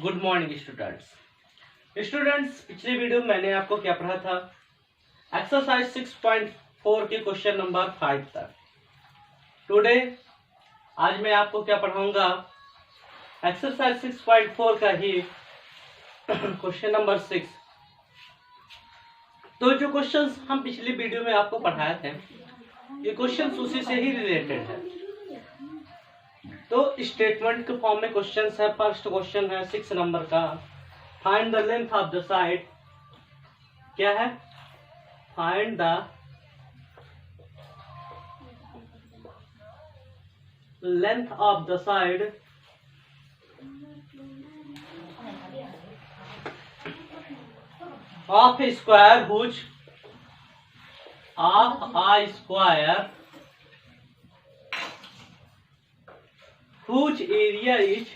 Good morning students पिछले video में मैंने आपको क्या पढ़ा था। एक्सरसाइज 6.4 के क्वेश्चन नंबर 5 तक। टुडे आज मैं आपको क्या पढ़ाऊंगा, एक्सरसाइज 6.4 का ही क्वेश्चन नंबर 6। तो जो क्वेश्चंस हम पिछली वीडियो में आपको पढ़ाए थे, ये क्वेश्चंस उसी से ही रिलेटेड है। तो स्टेटमेंट के फॉर्म में क्वेश्चंस है। फर्स्ट क्वेश्चन है 6 नंबर का, find the length of the side. क्या है? Find the length of the side of a square whose area is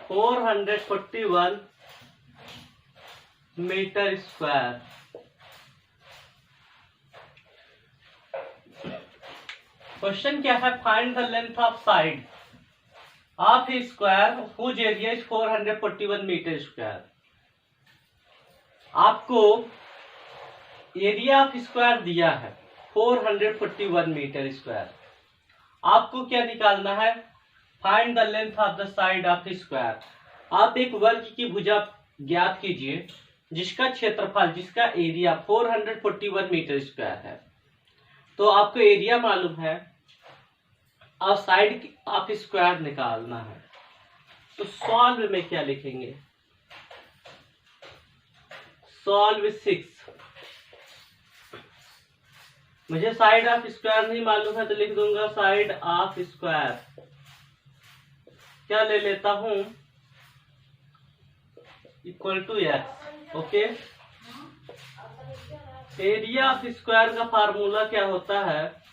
441 meter square। Question क्या है? Find the length of side of a square whose area is 441 metre square. आपको area of square दिया है 441 metre square. आपको क्या निकालना है? Find the length of the side of square. आप एक वर्ग की भुजा ज्ञात कीजिए जिसका क्षेत्रफल, जिसका एरिया 441 मीटर स्क्वायर है। तो आपको एरिया मालूम है और साइड ऑफ स्क्वायर निकालना है। तो सॉल्व में क्या लिखेंगे? सॉल्व 6। मुझे साइड ऑफ स्क्वायर नहीं मालूम है तो लिख दूंगा साइड ऑफ स्क्वायर। क्या ले लेता हूं? Equal to x. Okay. Area of square का फार्मूला क्या होता है?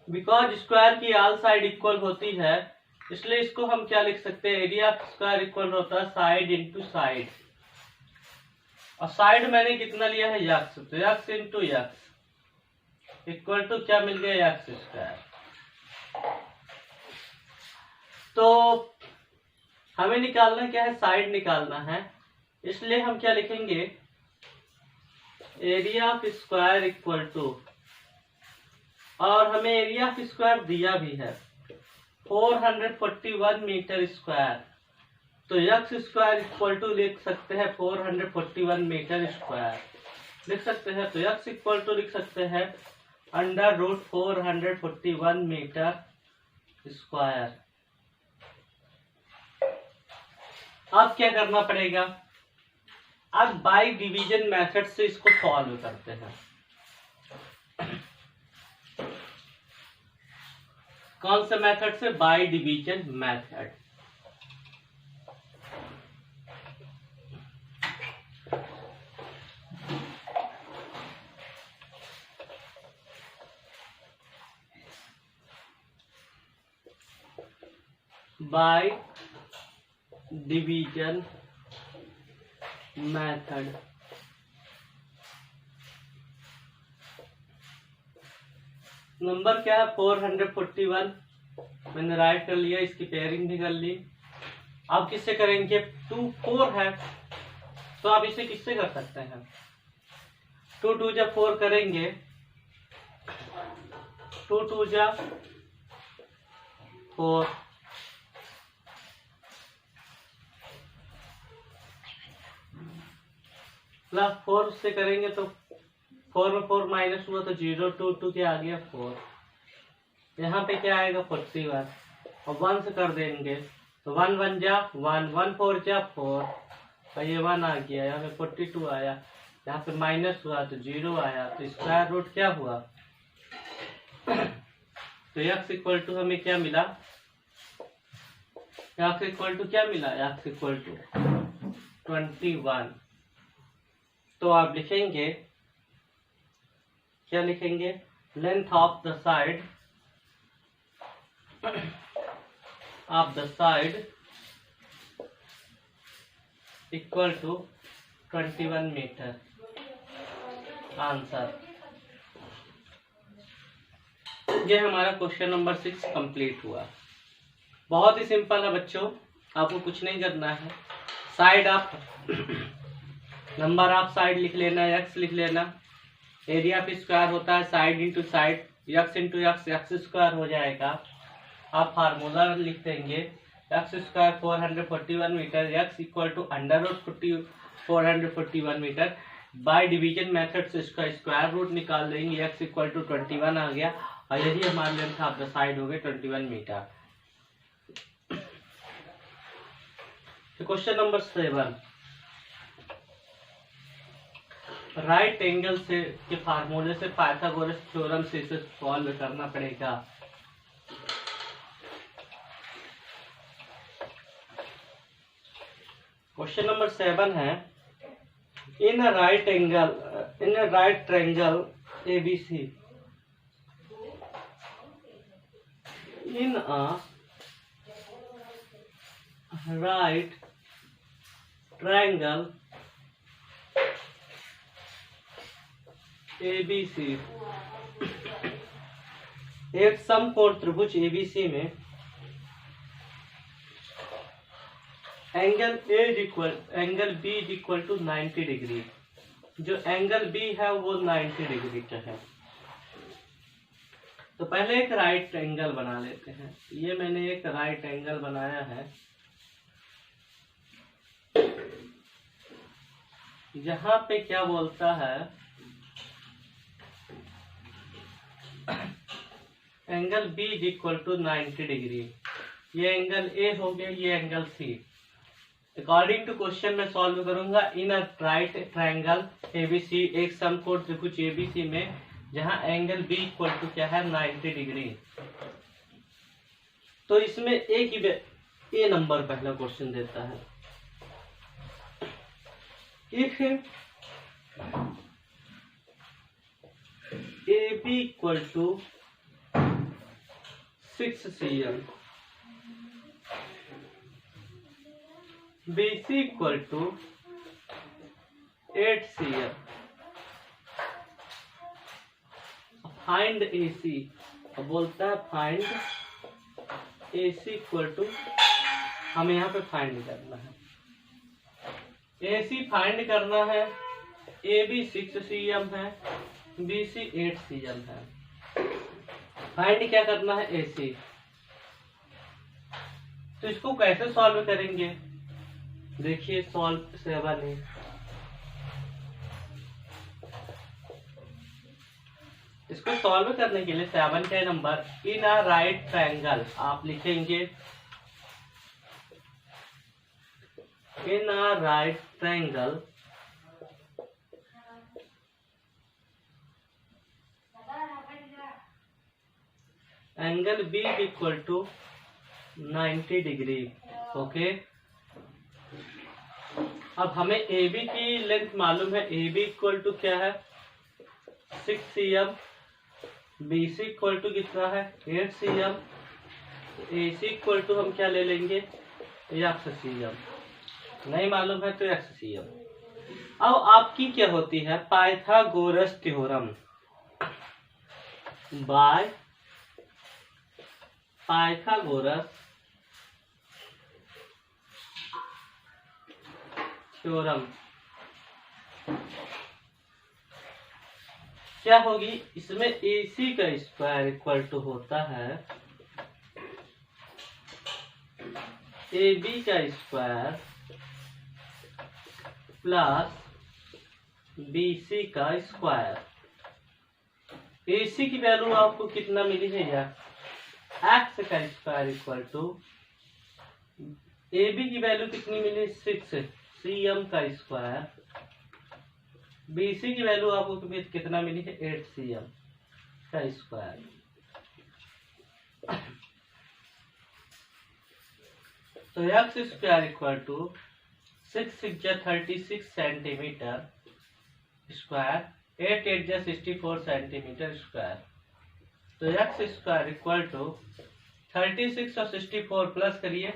बिकॉज स्क्वायर की ऑल साइड इक्वल होती है, इसलिए इसको हम क्या लिख सकते हैं? एरिया ऑफ स्क्वायर इक्वल होता है साइड इंटू साइड। और साइड मैंने कितना लिया है? एक्स। तो x into x equal to क्या मिल गया? X square. तो हमें निकालना क्या है? साइड निकालना है, इसलिए हम क्या लिखेंगे? Area of square equal to, और हमें एरिया ऑफ स्क्वायर दिया भी है 441 मीटर स्क्वायर। तो एक्स स्क्वायर इक्वल टू लिख सकते हैं 441 मीटर स्क्वायर लिख सकते हैं। तो एक्स इक्वल टू लिख सकते हैं अंडर रूट 441 मीटर स्क्वायर। अब क्या करना पड़ेगा? अब बाय डिवीजन मेथड से इसको सॉल्व करते हैं। कौन से मेथड से? Bye division method. Bye division method. Number क्या है? 441। मैंने राइट कर लिया, इसकी पेयरिंग भी कर ली। अब किससे करेंगे? 2 4 है तो आप इसे किससे कर सकते हैं? 2 2 जब 4 करेंगे, 2 2 जा 4, प्लस 4 से करेंगे तो 4 में 4 माइनस हुआ तो 0, 2 2 के आ गया 4। यहाँ पे क्या आएगा? 41। और 1 से कर देंगे तो 1 1 जा 1, 1 4 जा 4, और ये 1 आ गया। यहाँ पे 42 आया, यहाँ पे माइनस हुआ तो 0 आया। तो स्क्वायर रूट क्या हुआ? तो x इक्वल टू हमें क्या मिला? x इक्वल टू क्या मिला? x equal to 21। तो आप लिखेंगे, क्या लिखेंगे? Length of the side equal to 21 metre. Answer ये हमारा क्वेश्चन नंबर 6 कंप्लीट हुआ। बहुत ही सिंपल है बच्चों, आपको कुछ नहीं करना है। साइड आप नंबर आप साइड लिख लेना, एक्स लिख लेना। एरिया ऑफ स्क्वायर होता है side into side, x into x, x square हो जाएगा। आप फार्मूला लिख देंगे x square 441 metre, x equal to under root 441 metre. By division method से इसका स्क्वायर रूट निकाल देंगे, एक्स इक्वल टू 21 आ गया और यही हमारे लेंथ ऑफ द साइड हो गए 21 metre. Question number 7, right angle से के फार्मूले से पाइथागोरस थ्योरम से इसे सॉल्व करना पड़ेगा। क्वेश्चन नंबर 7 है, in a right triangle ABC, in a right triangle ABC, एक समकोण त्रिभुज ABC में angle B equal to 90 degree. जो एंगल B है वो 90 डिग्री का है। तो पहले एक राइट एंगल बना लेते हैं। ये मैंने एक राइट एंगल बनाया है, जहां पे क्या बोलता है angle B equal to 90 degree. ये एंगल A हो गया, ये angle C। According to question में सॉल्व करूंगा in a right triangle ABC, एक समकोण त्रिभुज ABC में जहां एंगल B इक्वल टू क्या है 90 डिग्री। तो इसमें ए नंबर पहला क्वेश्चन देता है, if AB equal to 6 cm, BC equal to 8 cm, find AC। अब बोलता है फाइंड AC इक्वल टू, हमें यहाँ पे फाइंड करना है, AC फाइंड करना है। AB 6 cm है, BC 8 cm है। फाइंड क्या करना है AC। तो इसको कैसे सॉल्व करेंगे, देखिए सॉल्व 7 है। इसको सॉल्व करने के लिए 7 का number in a right triangle आप लिखेंगे, in a right triangle angle B equal to 90 degree. Okay, अब हमें AB की लेंथ मालूम है, AB इक्वल टू क्या है 6 cm, BC इक्वल टू कितना है 8 cm, AC इक्वल टू हम क्या ले लेंगे x cm, नहीं मालूम है तो x cm। अब आपकी क्या होती है Pythagoras theorem, by Pythagoras theorem क्या होगी, इसमें AC का स्क्वायर इक्वल टू होता है AB का स्क्वायर प्लस BC का स्क्वायर। AC की वैल्यू आपको कितना मिली है यार, x का स्क्वायर इक्वल टू AB की वैल्यू कितनी मिली 6 cm का स्क्वायर, BC की वैल्यू आपको कितना मिली है 8 cm का स्क्वायर। तो x square equal to 6 6 36 centimetre square, 8 8 64 centimetre square. तो x स्क्वायर इक्वल टू 36 और 64 प्लस करिए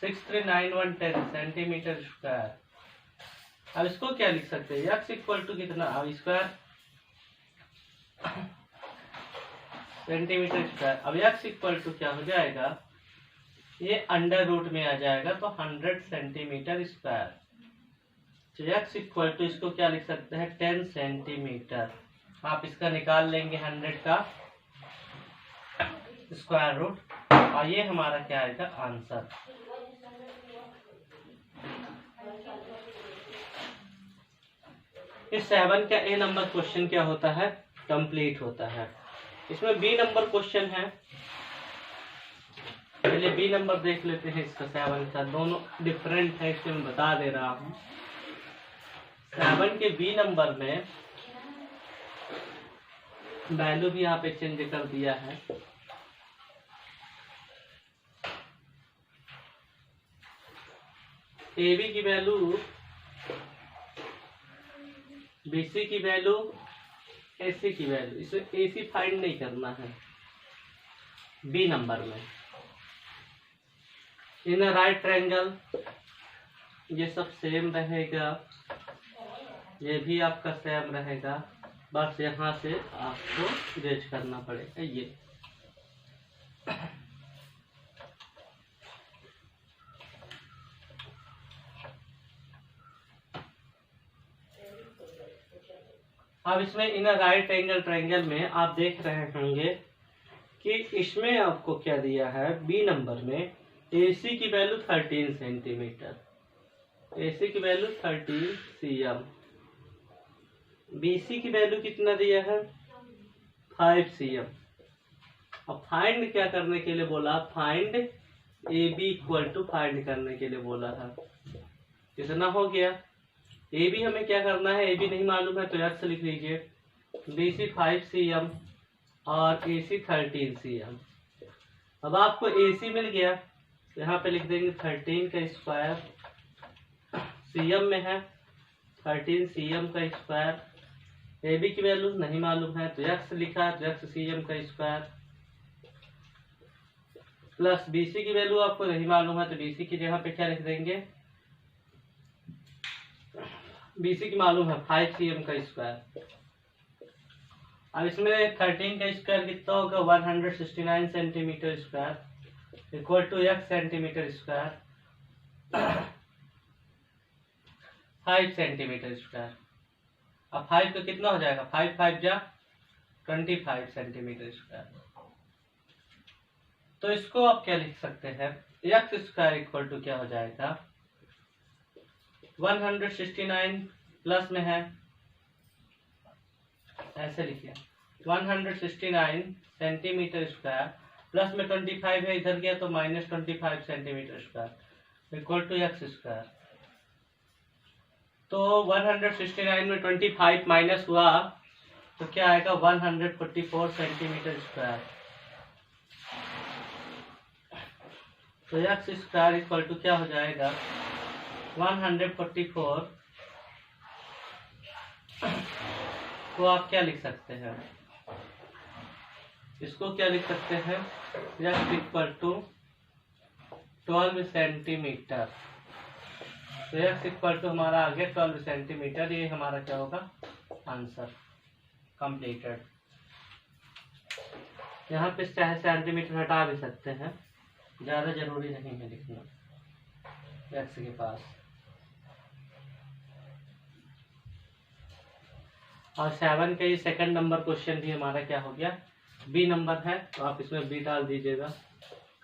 639110 सेंटीमीटर स्क्वायर। अब इसको क्या लिख सकते हैं, x इक्वल टू कितना, अब स्क्वायर सेंटीमीटर स्क्वायर। अब x इक्वल टू क्या हो जाएगा, ये अंडर रूट में आ जाएगा तो 100 सेंटीमीटर स्क्वायर। तो x इक्वल टू इसको क्या लिख सकते हैं 10 सेंटीमीटर। आप इसका निकाल लेंगे 100 का स्क्वायर रूट और ये हमारा क्या आएगा आंसर। इस 7 का A नंबर क्वेश्चन क्या होता है, कंप्लीट होता है। इसमें B नंबर क्वेश्चन है, पहले B नंबर देख लेते हैं। इसका 7 का दोनों डिफरेंट है, इसको मैं बता दे रहा हूँ। 7 के B नंबर में वैल्यू भी यहाँ पे चेंज कर दिया है। AB की वैल्यू, BC की वैल्यू, AC की वैल्यू। इसे AC फाइंड नहीं करना है B नंबर में। इन राइट ट्रायंगल ये सब सेम रहेगा, ये भी आपका सेम रहेगा, बस यहाँ से आपको जज करना पड़ेगा। ये अब इसमें इन राइट एंगल ट्रायंगल में आप देख रहे होंगे कि इसमें आपको क्या दिया है, बी नंबर में AC की वैल्यू 13 सेंटीमीटर, AC की वैल्यू 13 cm, BC की वैल्यू कितना दिया है 5 cm। अब फाइंड क्या करने के लिए बोला, find AB equal to find करने के लिए बोला था। कितना हो गया, AB हमें क्या करना है, AB नहीं मालूम है तो x लिख लीजिए, BC 5 cm और AC 13 cm। अब आपको AC मिल गया, यहाँ पे लिख देंगे 13 का स्क्वायर, cm में है 13 cm का स्क्वायर। AB की वैल्यू नहीं मालूम है तो x लिखा, तो x cm का स्क्वायर, प्लस BC की वैल्यू आपको नहीं मालूम है तो BC की जगह पे क्या लिख देंगे, BC की मालूम है 5 cm का स्क्वायर। अब इसमें 13 का स्क्वायर कितना होगा 169 centimetre square equal to x centimetre square 5 centimetre square. अब 5 तो कितना हो जाएगा, 5 5 जा 25 सेंटीमीटर स्क्वायर। तो इसको आप क्या लिख सकते हैं, x स्क्वायर इक्वल टू क्या हो जाएगा 169 प्लस में है, ऐसे लिखिए 169 सेंटीमीटर स्क्वायर प्लस में 25 है, इधर गया तो -25 centimetre square equal to x square. तो 169 में 25 माइनस हुआ तो क्या आएगा 144 सेंटीमीटर स्क्वायर। तो x स्क्वायर इक्वल टू क्या हो जाएगा 144 को आप क्या लिख सकते हैं, इसको क्या लिख सकते हैं x इक्वल टू 12 सेंटीमीटर। तो x इक्वल टू हमारा आ गया 12 सेंटीमीटर, ये हमारा क्या होगा आंसर कंप्लीटेड। यहाँ पे चाहे सेंटीमीटर हटा भी सकते हैं, ज़्यादा जरूरी नहीं है लिखना x के पास। और 7 का ये सेकंड नंबर क्वेश्चन भी हमारा क्या हो गया B नंबर है, तो आप इसमें B डाल दीजिएगा,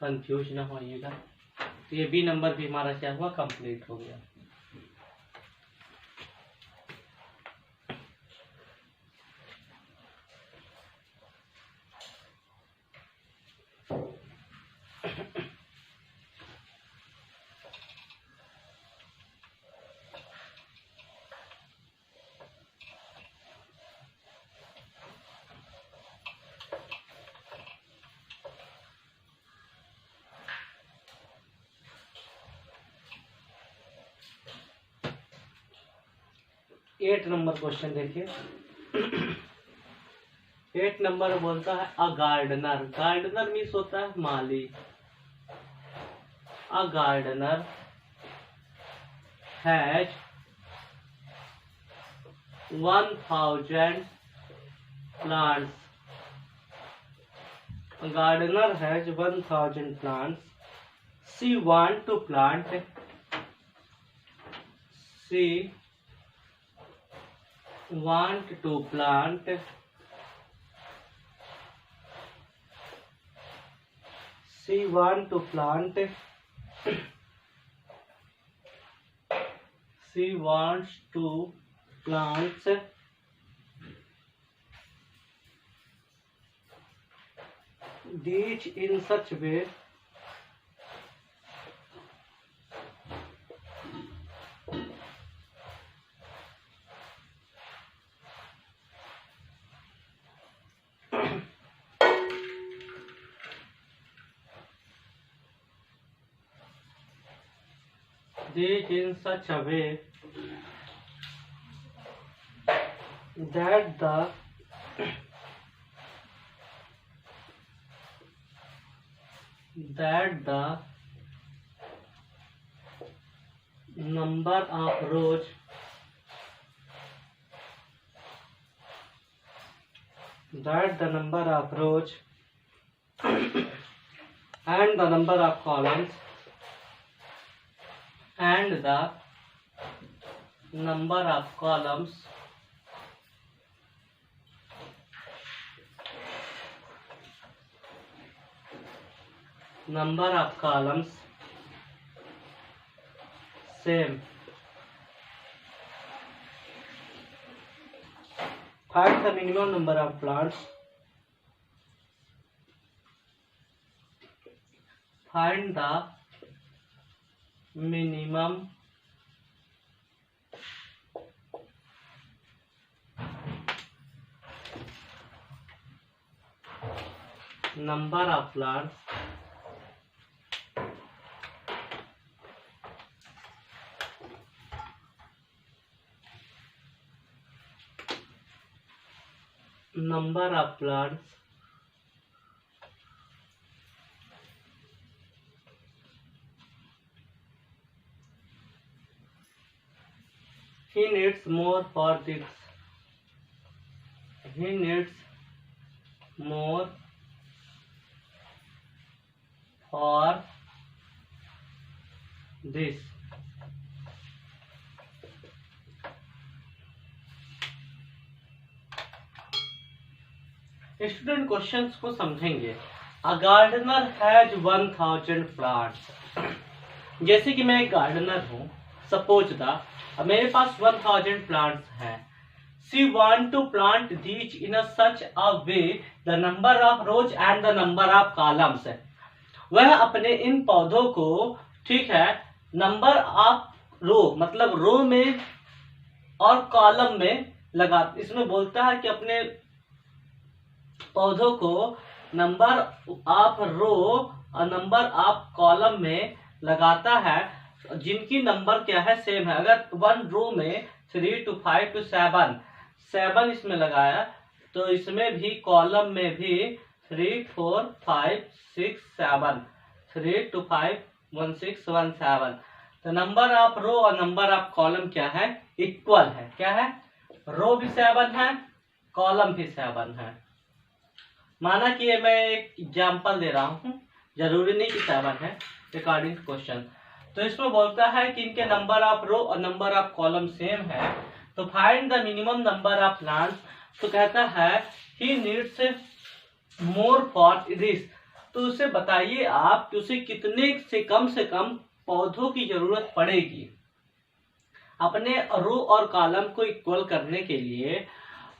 कंफ्यूज ना होइएगा। तो ये B नंबर भी हमारा क्या हुआ कंप्लीट हो गया। एट नंबर क्वेश्चन देखिए। 8 नंबर बोलता है अ गार्डनर, गार्डनर मीन्स होता है माली। A gardener has 1000 plants gardener has 1000 plants. She want to plant 'These in such way that the number of rows and the number of columns same. Find the minimum number of plants. Find the minimum number of plants he needs more for this. Student questions को समझेंगे. A gardener has 1000 plants. जैसे कि मैं एक gardener हूं, suppose the मेरे पास 1000 plants हैं. She want to plant these in such a way the number of rows and the number of columns. वह अपने इन पौधों को, ठीक है, नंबर ऑफ रो मतलब रो में और कॉलम में लगा. इसमें बोलता है कि अपने पौधों को नंबर ऑफ रो और नंबर ऑफ कॉलम में लगाता है जिनकी नंबर क्या है, सेम है. अगर 1 रो में 3 to 5 to 7 इसमें लगाया तो इसमें भी कॉलम में भी 3 4 5 6 7 3 to 5 1 6 1 7. तो नंबर ऑफ रो और नंबर ऑफ कॉलम क्या है, इक्वल है. क्या है, रो भी 7 है, कॉलम भी 7 है. माना कि मैं एक एग्जाम्पल दे रहा हूं, जरूरी नहीं कि 7 है अकॉर्डिंग टू क्वेश्चन. तो इसमें बोलता है कि इनके नंबर ऑफ रो और नंबर ऑफ कॉलम सेम है. तो find the minimum number of plants. तो कहता है ही नीड्स मोर फॉर दिस. तो उसे बताइए आप कि उसे कितने से कम पौधों की जरूरत पड़ेगी. अपने रो और कॉलम को इक्वल करने के लिए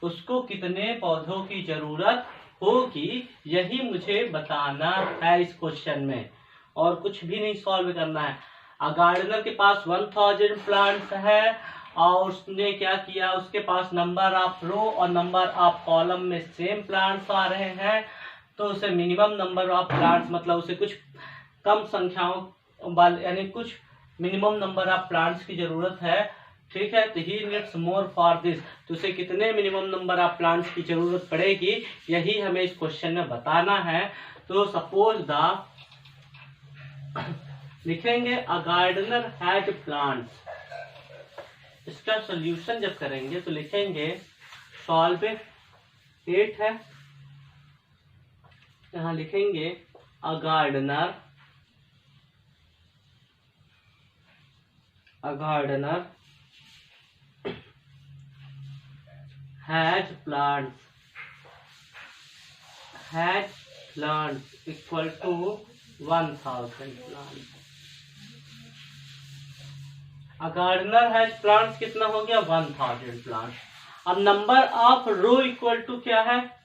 उसको कितने पौधों की जरूरत होगी, यही मुझे बताना है इस क्वेश्चन में, और कुछ भी नहीं सॉल्व करना है. गार्डनर के पास 1000 प्लांट्स है और उसने क्या किया, उसके पास नंबर ऑफ रो और नंबर ऑफ कॉलम में सेम प्लांट्स आ रहे हैं. तो उसे मिनिमम नंबर ऑफ प्लांट्स मतलब उसे कुछ कम संख्याओं वाले यानी कुछ मिनिमम नंबर ऑफ प्लांट्स की जरूरत है. ठीक है, तो ही नीड्स मोर फॉर दिस. तो उसे कितने मिनिमम नंबर ऑफ प्लांट्स की जरूरत पड़ेगी, यही हमें इस क्वेश्चन में बताना है. तो सपोज द लिखेंगे अ गार्डनर हैज प्लांट्स. इसका सॉल्यूशन जब करेंगे तो लिखेंगे सॉल्व 8 है यहाँ लिखेंगे a gardener has plants equal to 1000 plants. A gardener has plants कितना हो गया 1000 प्लांट्स। अब number of row equal to क्या है,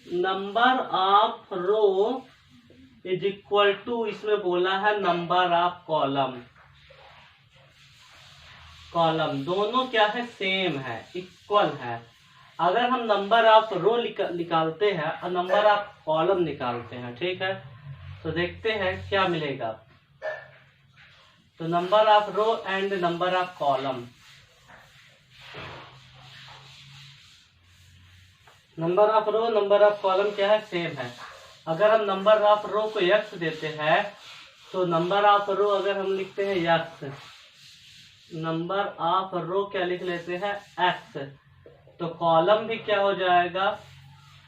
number of row is equal to, इसमें बोला है नंबर ऑफ कॉलम दोनों क्या है सेम है, इक्वल है। अगर हम नंबर ऑफ रो निकालते हैं और नंबर ऑफ कॉलम निकालते हैं, ठीक है, तो देखते हैं क्या मिलेगा। तो number of row and number of column, number of row number of column क्या है सेम है। अगर हम नंबर ऑफ रो को x देते हैं तो नंबर ऑफ रो अगर हम लिखते हैं x, नंबर ऑफ रो क्या लिख लेते हैं x, तो कॉलम भी क्या हो जाएगा,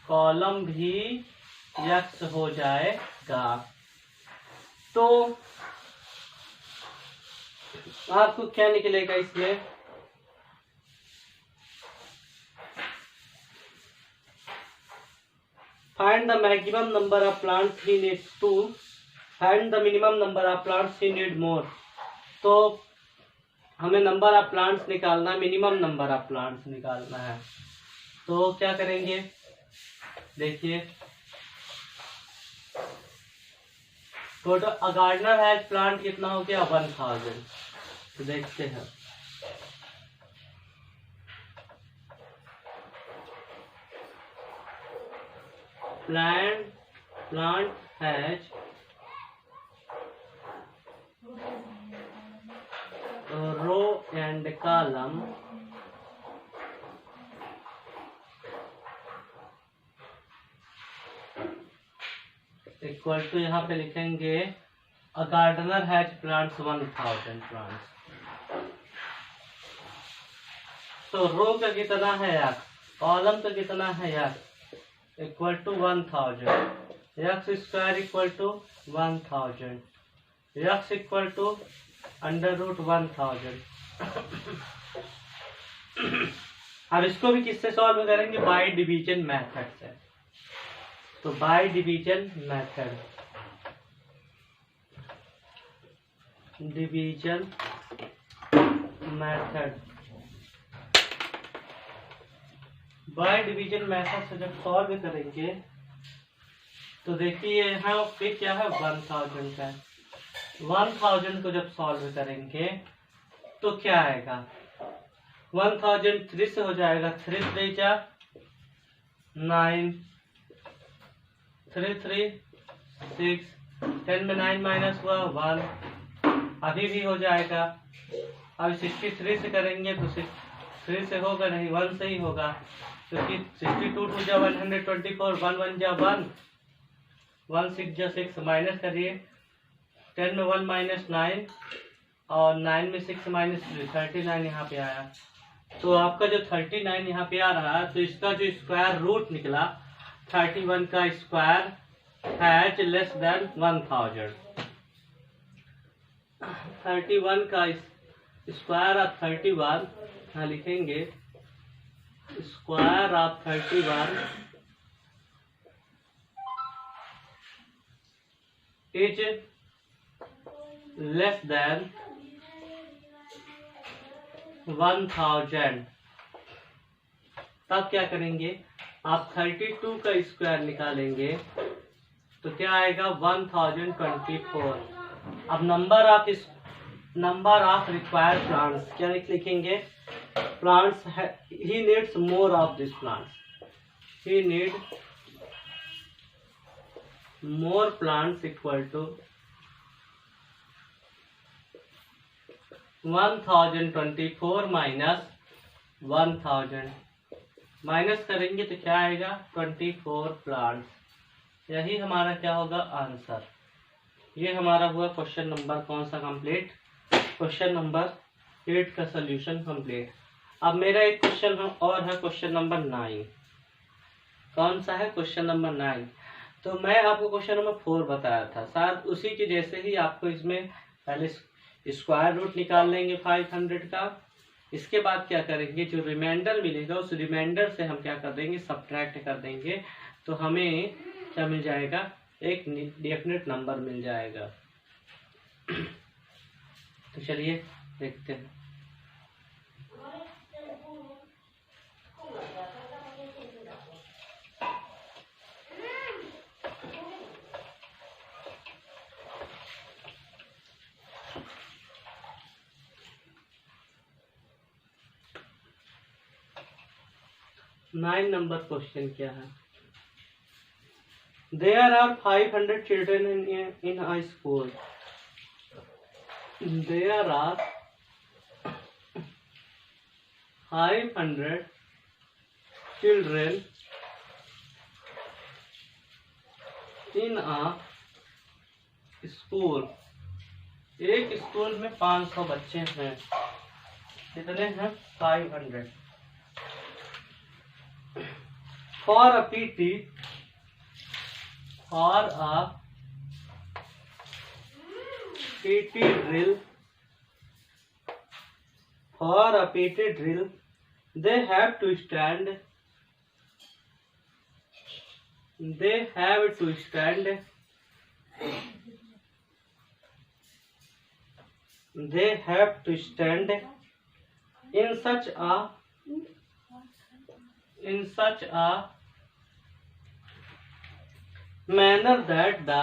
कॉलम भी x हो जाएगा। तो आपको क्या निकलेगा इसमें, find the maximum number of plants he needs to find the minimum number of plants he need more। तो हमें नंबर ऑफ प्लांट्स निकालना है, मिनिमम नंबर ऑफ प्लांट्स निकालना है। तो क्या करेंगे, देखिए total a gardener has plant कितना हो गया 1000। तो देखते हैं plant has row and column equal to, यहाँ पे लिखेंगे a gardener has plants 1000 plants. तो रो का कितना है यार, कॉलम का कितना है यार, equal to 1000, x square equal to 1000, x equal to under root 1000। अब इसको भी किससे सॉल्व करेंगे, बाय डिवीजन मेथड से। तो by division method, bye division method से जब सॉल्व करेंगे तो देखिए यहाँ पे क्या है 1000 का, 1000 को जब सॉल्व करेंगे तो क्या आएगा, 1000 3 से हो जाएगा, 3 3 जा 9, 3 3 6, 10 में 9 माइनस हुआ 1, अभी भी हो जाएगा। अब 63 से करेंगे तो 3 से होगा नहीं, 1 से ही होगा, क्योंकि 62 2 जा 124, 1 1 जा 1, 1 6 जा 6, माइनस करिए, 10 में 1 माइनस 9 और 9 में 6 माइनस 3, 39 यहाँ पे आया। तो आपका जो 39 यहाँ पे आ रहा है, तो इसका जो स्क्वायर रूट निकला 31 का स्क्वायर हैज लेस देन 1000। 31 का स्क्वायर ऑफ 31 यहाँ लिखेंगे, square of 31 is less than 1000। तब क्या करेंगे, आप 32 का स्क्वायर निकालेंगे तो क्या आएगा 1024। अब नंबर ऑफ रिक्वायर्ड प्लांट्स क्या लिखेंगे, plants he needs more of this plants, he need more plants equal to 1024 minus 1000, minus करेंगे तो क्या आएगा 24 प्लांट्स। यही हमारा क्या होगा आंसर। ये हमारा हुआ क्वेश्चन नंबर कौन सा कंप्लीट, क्वेश्चन नंबर 8 का सोल्यूशन कंप्लीट। अब मेरा एक क्वेश्चन और है, क्वेश्चन नंबर 9। कौन सा है, क्वेश्चन नंबर 9। तो मैं आपको क्वेश्चन नंबर 4 बताया था, शायद उसी के जैसे ही आपको इसमें पहले स्क्वायर रूट निकाल लेंगे 500 का। इसके बाद क्या करेंगे, जो रिमाइंडर मिलेगा उस रिमाइंडर से हम क्या कर देंगे, सब्ट्रैक्ट कर देंगे, तो हमें क्या मिल जाएगा, एक डेफिनेट नंबर मिल जाएगा। तो चलिए देखते हैं। नाइन नंबर क्वेश्चन क्या है, there are 500 children in a school. There are 500 children in a school. एक स्कूल में 500 बच्चे हैं। कितने हैं, 500। For a PT drill, they have to stand in such a manner that the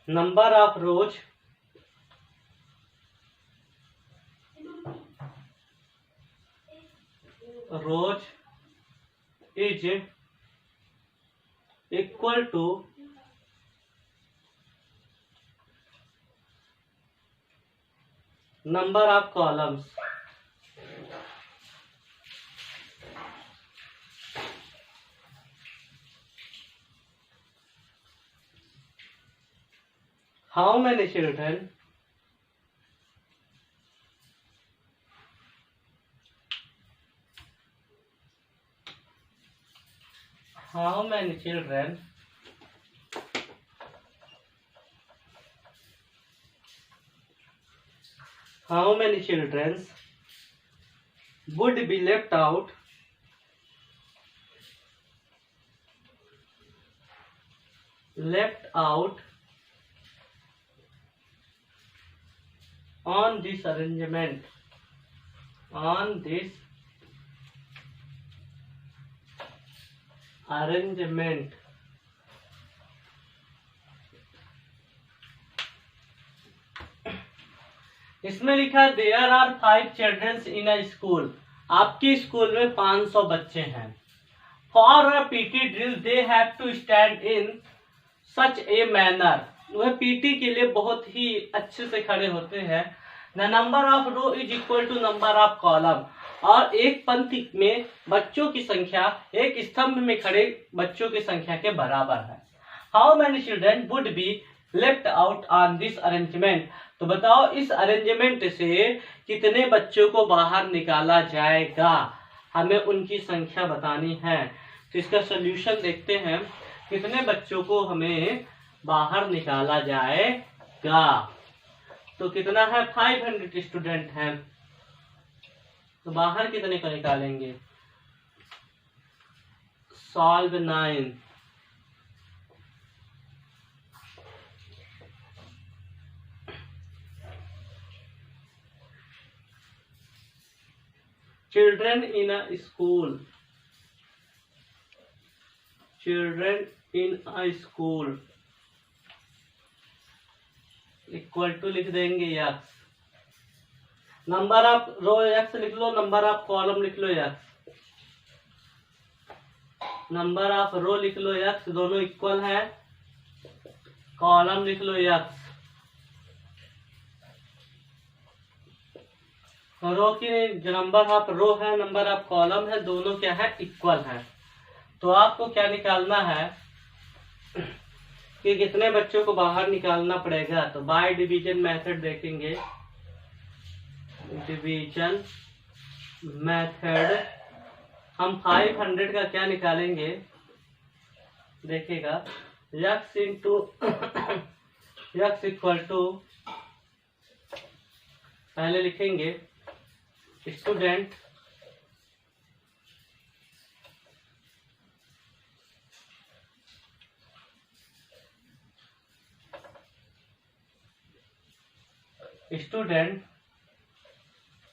number of rows is equal to number of columns. How many children would be left out on this arrangement? इसमें लिखा है there are 5 childrens in a school, आपके school में 500 बच्चे हैं। For a PT drill they have to stand in such a manner, वह PT के लिए बहुत ही अच्छे से खड़े होते हैं। The number of row is equal to number of column, और एक पंक्ति में बच्चों की संख्या एक स्तंभ में खड़े बच्चों की संख्या के बराबर है। How many children would be left out on this arrangement, तो बताओ इस अरेंजमेंट से कितने बच्चों को बाहर निकाला जाएगा, हमें उनकी संख्या बतानी है। तो इसका सॉल्यूशन देखते हैं, कितने बच्चों को हमें बाहर निकाला जाएगा। तो कितना है, 500 स्टूडेंट हैं, तो बाहर कितने को निकालेंगे, solve 9। Children in a school, equal to लिख देंगे x, number of row x लिख लो, नंबर ऑफ कॉलम लिख लो x, नंबर ऑफ रो लिख लो x, दोनों इक्वल है, कॉलम लिख लो x, रो की जो नंबर ऑफ रो है नंबर ऑफ कॉलम है, दोनों क्या है, इक्वल है। तो आपको क्या निकालना है कि कितने बच्चों को बाहर निकालना पड़ेगा। तो बाय डिवीजन मेथड देखेंगे, डिवीजन मेथड हम 500 का क्या निकालेंगे, देखिएगा x into x equal to, पहले लिखेंगे student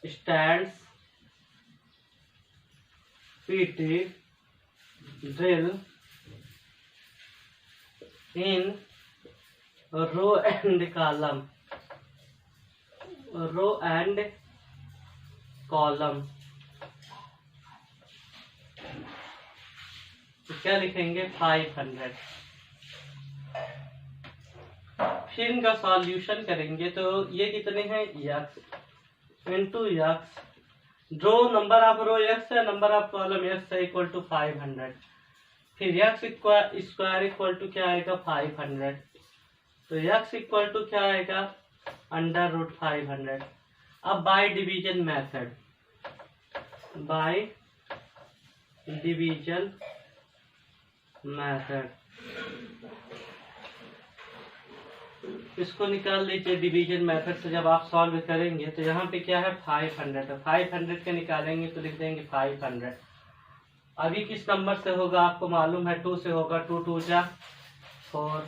stands PT drill in row and column, तो क्या लिखेंगे 500। फिर इनका सॉल्यूशन करेंगे तो ये कितने हैं x इंटू x, जो नंबर ऑफ रो x है, नंबर ऑफ कॉलम x है, इक्वल टू 500। फिर x स्क्वायर इक्वल टू क्या आएगा 500, तो x इक्वल टू क्या आएगा अंडर रूट 500। अब बाय डिवीजन मेथड, इसको निकाल लीजिए डिवीजन मेथड से। जब आप सॉल्व करेंगे तो यहाँ पे क्या है 500 है, 500 के निकालेंगे तो लिख देंगे 500। अभी किस नंबर से होगा आपको मालूम है, 2 से होगा, 2 2 जा 4,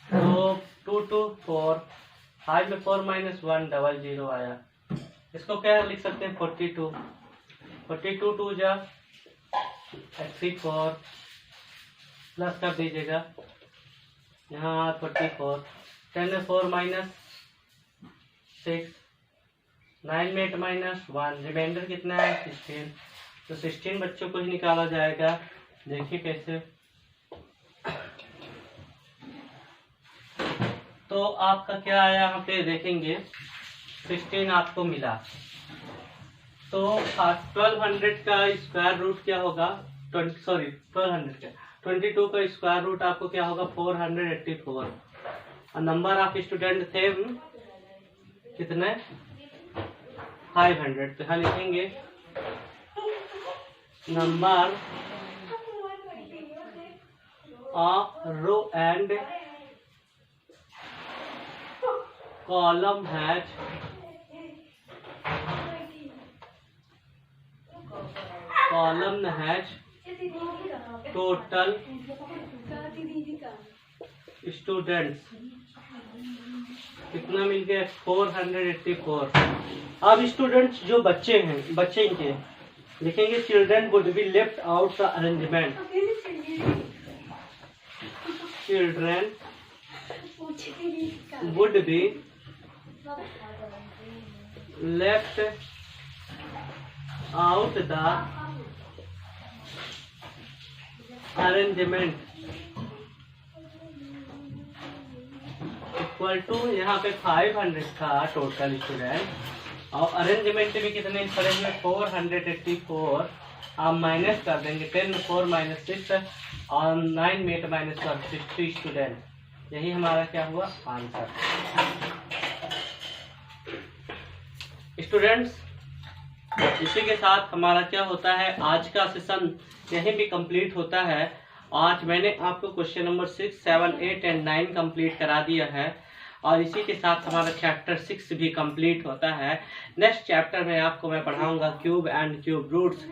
तो 2 2 4, 5 में 4 माइनस 1 00 आया। इसको क्या लिख सकते हैं 42, 42 2 जा 64, प्लस कर दीजिएगा यहाँ 44, 10 में 4 माइनस 6, 9 में 8 माइनस 1, रिमाइंडर कितना है 16, तो 16 बच्चों को ही निकाला जाएगा। देखिए कैसे, तो आपका क्या आया यहाँ पे देखेंगे 16 आपको मिला। तो 1200 का स्क्वायर रूट क्या होगा, 1200 का 22 का स्क्वायर रूट आपको क्या होगा 484। और नंबर ऑफ स्टूडेंट थे कितने 500, तो यहाँ लिखेंगे number of row and column has total students कितना मिल गया 484। अब स्टूडेंट्स जो बच्चे हैं, बच्चे इनके लिखेंगे children would be left out the arrangement, children would be left out the arrangement equal to, यहाँ पे 500 था टोटल स्टूडेंट और अरेंजमेंट में कितने पड़े हुए 484। आप माइनस कर देंगे 10 में 4 माइनस 6 और 9 में 8 माइनस 60 स्टूडेंट। यही हमारा क्या हुआ आंसर। स्टूडेंट्स इसी के साथ हमारा क्या होता है आज का सेशन यहीं भी कंप्लीट होता है। आज मैंने आपको क्वेश्चन नंबर 6, 7, 8 एंड 9 कंप्लीट करा दिया है और इसी के साथ हमारा चैप्टर 6 भी कंप्लीट होता है। नेक्स्ट चैप्टर में आपको मैं पढ़ाऊंगा cube and cube roots,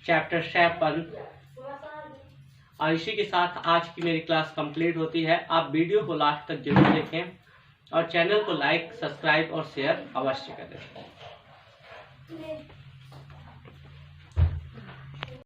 chapter 7। और इसी के साथ आज की मेरी क्लास कंप्लीट होती है। आप वीडियो को लास्ट तक जरूर देखें और चैनल को लाइक, सब्सक्राइब और शेयर अवश्य करें।